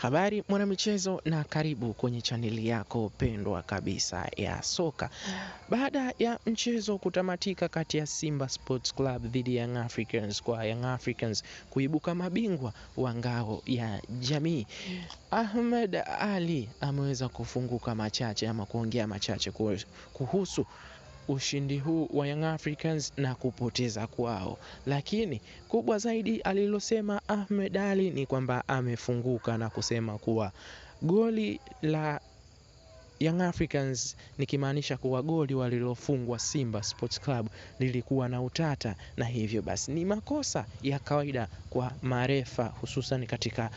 Habari mwanamichezo, na karibu kwenye chaneli yako pendwa kabisa ya soka. Baada ya mchezo kutamatika kati ya Simba Sports Club dhidi ya Young Africans, kwa Young Africans kuibuka mabingwa wa ngao ya jamii, Ahmed Ally ameweza kufunguka machache ama kuongea machache kuhusu ushindi huu wa Young Africans na kupoteza kwao. Lakini kubwa zaidi alilosema Ahmed Ally ni kwamba amefunguka na kusema kuwa goli la Young Africans, nikimaanisha kuwa goli walilofungwa Simba Sports Club lilikuwa na utata, na hivyo basi ni makosa ya kawaida kwa marefa hususan katika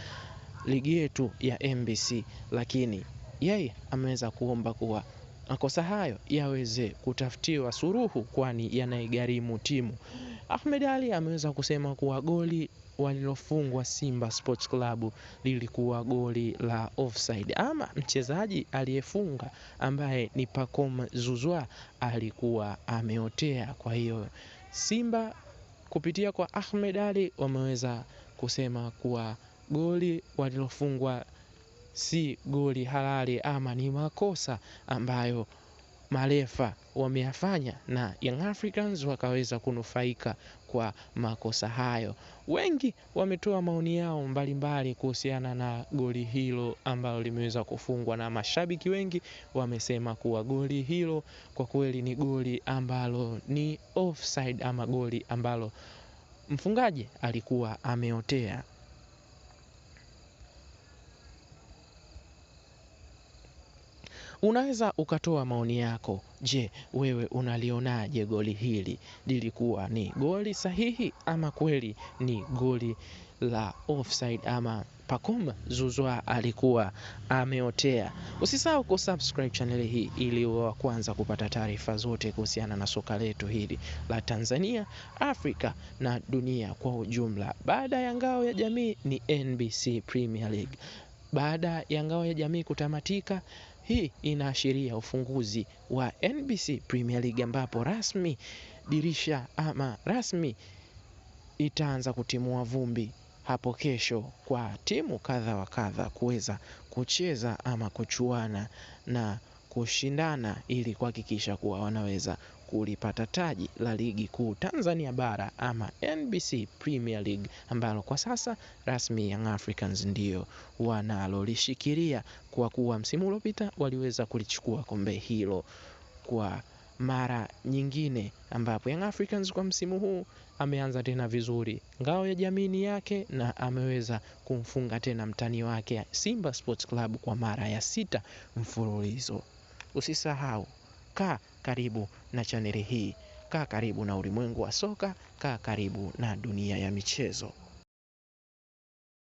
ligi yetu ya MBC. Lakini yeye ameweza kuomba kuwa makosa hayo yaweze kutafutiwa suluhu, kwani yanaigharimu timu. Ahmed Ally ameweza kusema kuwa goli walilofungwa Simba Sports Club lilikuwa goli la offside, ama mchezaji aliyefunga ambaye ni Pacome Zouzoua alikuwa ameotea. Kwa hiyo Simba kupitia kwa Ahmed Ally wameweza kusema kuwa goli walilofungwa si goli halali ama ni makosa ambayo marefa wameyafanya, na Young Africans wakaweza kunufaika kwa makosa hayo. Wengi wametoa maoni yao mbalimbali kuhusiana na goli hilo ambalo limeweza kufungwa, na mashabiki wengi wamesema kuwa goli hilo kwa kweli ni goli ambalo ni offside ama goli ambalo mfungaji alikuwa ameotea. Unaweza ukatoa maoni yako. Je, wewe unalionaje goli hili? Lilikuwa ni goli sahihi ama kweli ni goli la offside ama Pacome Zouzoua alikuwa ameotea? Usisahau kusubscribe channel hii ili uwe wa kwanza kupata taarifa zote kuhusiana na soka letu hili la Tanzania, Afrika na dunia kwa ujumla. Baada ya ngao ya jamii ni NBC Premier League. Baada ya ngao ya jamii kutamatika, hii inaashiria ufunguzi wa NBC Premier League, ambapo rasmi dirisha ama rasmi itaanza kutimua vumbi hapo kesho kwa timu kadha wa kadha kuweza kucheza ama kuchuana na kushindana ili kuhakikisha kuwa wanaweza kulipata taji la ligi kuu Tanzania bara ama NBC Premier League, ambalo kwa sasa rasmi Young Africans ndio wanalolishikilia, kwa kuwa msimu uliopita waliweza kulichukua kombe hilo kwa mara nyingine, ambapo Young Africans kwa msimu huu ameanza tena vizuri. Ngao ya jamii yake na ameweza kumfunga tena mtani wake Simba Sports Club kwa mara ya 6 mfululizo. Usisahau, kaa karibu na chaneli hii, kaa karibu na ulimwengu wa soka, kaa karibu na dunia ya michezo.